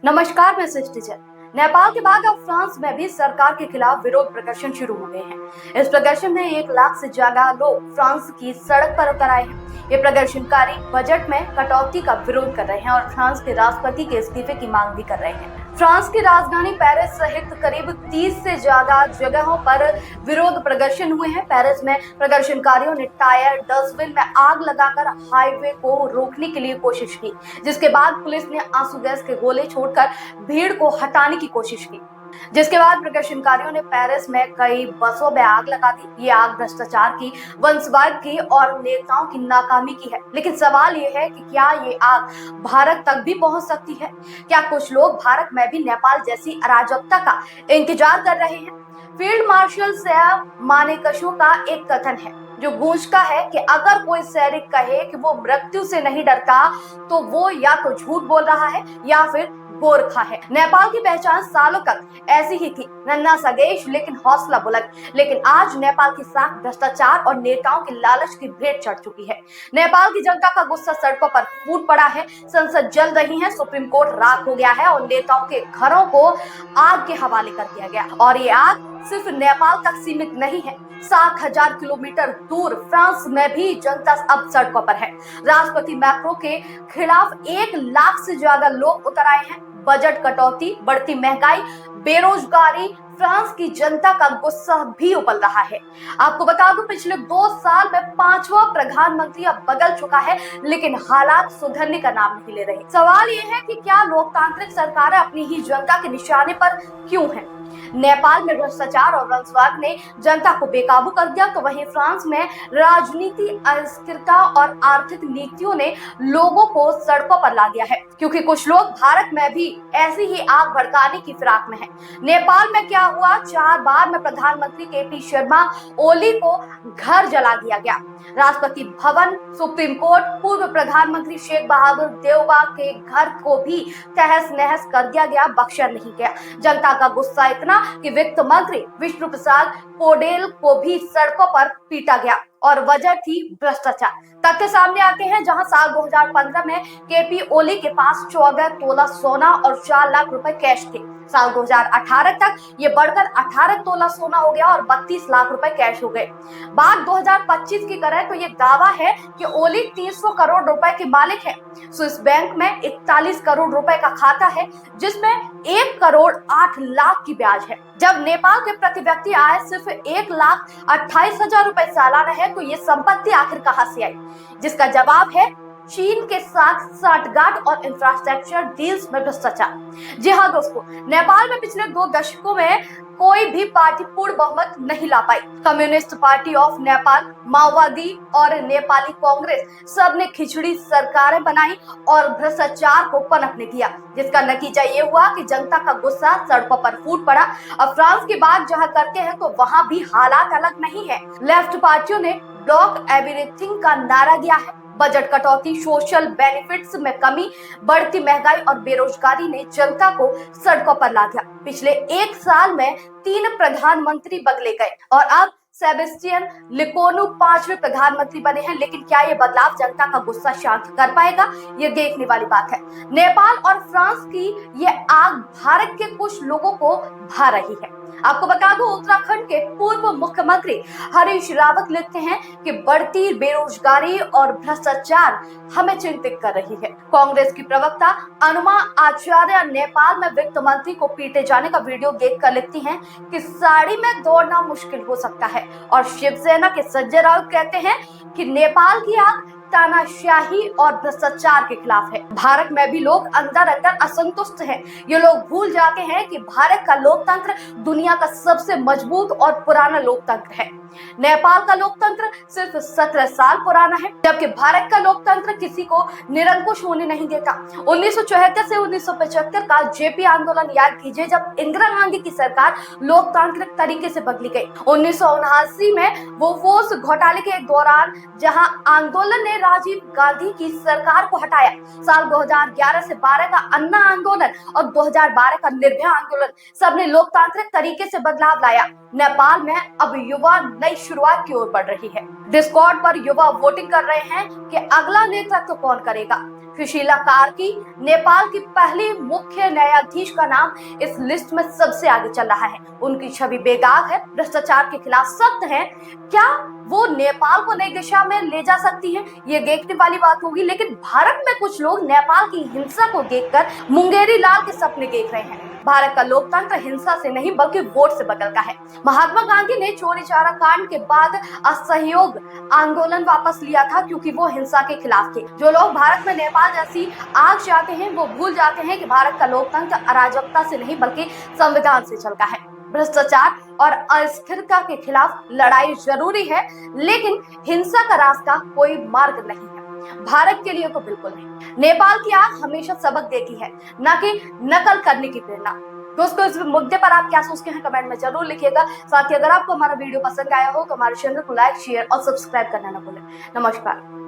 नमस्कार, मैं सृष्टि जैन। नेपाल के बाद अब फ्रांस में भी सरकार के खिलाफ विरोध प्रदर्शन शुरू हो गए हैं। इस प्रदर्शन में 1 लाख से ज्यादा लोग फ्रांस की सड़क पर उतर आए हैं। ये प्रदर्शनकारी बजट में कटौती का विरोध कर रहे हैं और फ्रांस के राष्ट्रपति के इस्तीफे की मांग भी कर रहे हैं। फ्रांस की राजधानी पेरिस सहित करीब 30 से ज्यादा जगहों पर विरोध प्रदर्शन हुए हैं। पेरिस में प्रदर्शनकारियों ने टायर, डस्टबिन में आग लगाकर हाईवे को रोकने के लिए कोशिश की, जिसके बाद पुलिस ने आंसू गैस के गोले छोड़कर भीड़ को हटाने की कोशिश की। जिसके बाद प्रदर्शनकारियों ने पेरिस में कई बसों में आग लगा दी। ये आग भ्रष्टाचार की, वंशवाद की और नेताओं की नाकामी की है। लेकिन सवाल ये है कि क्या ये आग भारत तक भी पहुंच सकती है? क्या कुछ लोग भारत में भी नेपाल जैसी अराजकता का इंतजार कर रहे हैं? फील्ड मार्शल सैम मानेकशॉ का एक कथन है जो गूंजता है कि अगर कोई सैनिक कहे कि वो मृत्यु से नहीं डरता, तो वो या तो झूठ बोल रहा है या फिर गोरखा है। नेपाल की पहचान सालों तक ऐसी ही थी, नन्हा सगेश लेकिन हौसला बुलंद। लेकिन आज नेपाल की साख भ्रष्टाचार और नेताओं की लालच की भेंट चढ़ चुकी है। नेपाल की जनता का गुस्सा सड़कों पर फूट पड़ा है, संसद जल रही है, सुप्रीम कोर्ट राख हो गया है और नेताओं के घरों को आग के हवाले कर दिया गया। और ये आग सिर्फ नेपाल तक सीमित नहीं है, 7,000 किलोमीटर दूर फ्रांस में भी जनता अब सड़कों पर है। राष्ट्रपति मैक्रो के खिलाफ 1 लाख से ज्यादा लोग उतर आए हैं। बजट कटौती, बढ़ती महंगाई, बेरोजगारी, फ्रांस की जनता का गुस्सा भी उबल रहा है। आपको बता दूं, पिछले 2 साल में 5वां प्रधानमंत्री अब बदल चुका है, लेकिन हालात सुधरने का नाम नहीं ले रहे। सवाल ये है कि क्या लोकतांत्रिक सरकारें अपनी ही जनता के निशाने पर क्यों हैं? नेपाल में भ्रष्टाचार और वंशवाद ने जनता को बेकाबू कर दिया, तो वहीं फ्रांस में राजनीति, अस्थिरता और आर्थिक नीतियों ने लोगों को सड़कों पर ला दिया है, क्योंकि कुछ लोग भारत में भी ऐसी ही आग भड़काने की फिराक में हैं। नेपाल में क्या हुआ? 4 बार में प्रधानमंत्री केपी शर्मा ओली को घर जला दिया गया। राष्ट्रपति भवन, सुप्रीम कोर्ट, पूर्व प्रधानमंत्री शेख बहादुर देउबा के घर को भी तहस नहस कर दिया गया, बख्शा नहीं गया। जनता का गुस्सा इतना कि वित्त मंत्री विष्णु प्रसाद पौडेल को भी सड़कों पर पीटा गया और वजह थी भ्रष्टाचार। तथ्य सामने आते हैं, जहां साल 2015 में केपी ओली के पास 14 तोला सोना और 4 लाख रुपए कैश थे। साल 2018 तक ये बढ़कर 18 तोला सोना हो गया और 32 लाख रुपए कैश हो गए। बात 2025 की करें तो ये दावा है कि ओली 300 करोड़ रुपए के मालिक है। स्विस बैंक में 41 करोड़ रुपए का खाता है, जिसमें 1 करोड़ 8 लाख की ब्याज है। जब नेपाल के प्रति व्यक्ति आय सिर्फ 1,28,000 रुपए सालाना है, तो ये संपत्ति आखिर कहां से आई? जिसका जवाब है चीन के साथ साठगांठ और इंफ्रास्ट्रक्चर डील्स में भ्रष्टाचार। जी हाँ दोस्तों, नेपाल में पिछले 2 दशकों में कोई भी पार्टी पूर्ण बहुमत नहीं ला पाई। कम्युनिस्ट पार्टी ऑफ नेपाल, माओवादी और नेपाली कांग्रेस सब ने खिचड़ी सरकारें बनाई और भ्रष्टाचार को पनपने दिया, जिसका नतीजा ये हुआ कि जनता का गुस्सा सड़कों पर फूट पड़ा। अब फ्रांस की बात जहां करते हैं तो वहां भी हालात अलग नहीं है। लेफ्ट पार्टियों ने ब्लॉक एवरीथिंग का नारा दिया है। बजट कटौती, सोशल बेनिफिट्स में कमी, बढ़ती महंगाई और बेरोजगारी ने जनता को सड़कों पर ला दिया। पिछले 1 साल में 3 प्रधानमंत्री बदले गए और अब सेबेस्टियन लिकोनू 5वें प्रधानमंत्री बने हैं। लेकिन क्या ये बदलाव जनता का गुस्सा शांत कर पाएगा? ये देखने वाली बात है। नेपाल और फ्रांस की ये आग भारत के कुछ लोगों को भा रही है। आपको बता दूं, उत्तराखंड के पूर्व मुख्यमंत्री हरीश रावत लिखते हैं कि बढ़ती बेरोजगारी और भ्रष्टाचार हमें चिंतित कर रही है। कांग्रेस की प्रवक्ता अनुमा आचार्य नेपाल में वित्त मंत्री को पीटे जाने का वीडियो देखकर लिखती हैं कि साड़ी में दौड़ना मुश्किल हो सकता है। और शिवसेना के संजय राउत कहते हैं कि नेपाल की आग तानाशाही और भ्रष्टाचार के खिलाफ है। भारत में भी लोग अंदर अंदर असंतुष्ट हैं। ये लोग भूल जाते हैं कि भारत का लोकतंत्र दुनिया का सबसे मजबूत और पुराना लोकतंत्र है। नेपाल का लोकतंत्र सिर्फ 17 साल पुराना है, जबकि भारत का लोकतंत्र किसी को निरंकुश होने नहीं देता। 1974 से 1975 का जेपी आंदोलन याद कीजिए, जब इंदिरा गांधी की सरकार लोकतांत्रिक तरीके से बदली गई। 1979 में बोफोर्स घोटाले के दौरान जहां आंदोलन ने राजीव गांधी की सरकार को हटाया। साल 2011 से 12 का अन्ना आंदोलन और 2012 का निर्भया आंदोलन सबने लोकतांत्रिक तरीके से बदलाव लाया। नेपाल में अब युवा नई शुरुआत की ओर बढ़ रही है। डिस्कॉर्ड पर युवा वोटिंग कर रहे हैं कि अगला नेतृत्व कौन करेगा। सुशीला कार्की नेपाल की पहली मुख्य न्यायाधीश का नाम इस लिस्ट में सबसे आगे चल रहा है। उनकी छवि बेदाग है, भ्रष्टाचार के खिलाफ सख्त है। क्या वो नेपाल को नई दिशा में ले जा सकती है, ये देखने वाली बात होगी। लेकिन भारत में कुछ लोग नेपाल की हिंसा को देखकर मुंगेरी लाल के सपने देख रहे हैं। भारत का लोकतंत्र हिंसा से नहीं बल्कि वोट से बदल का है। महात्मा गांधी ने चोरी चारा कांड के बाद असहयोग आंदोलन वापस लिया था क्योंकि वो हिंसा के खिलाफ थे। जो लोग भारत में नेपाल जैसी आग चाहते हैं वो भूल जाते हैं कि भारत का लोकतंत्र अराजकता से नहीं बल्कि संविधान से चलता है। भ्रष्टाचार और अस्थिरता के खिलाफ लड़ाई जरूरी है, लेकिन हिंसा का रास्ता कोई मार्ग नहीं है। भारत के लिए तो बिल्कुल नहीं। नेपाल की आग हमेशा सबक देती है, न कि नकल करने की प्रेरणा। दोस्तों, इस मुद्दे पर आप क्या सोचते हैं कमेंट में जरूर लिखिएगा। साथ ही अगर आपको हमारा वीडियो पसंद आया हो तो हमारे चैनल को लाइक, शेयर और सब्सक्राइब करना न भूलें। नमस्कार।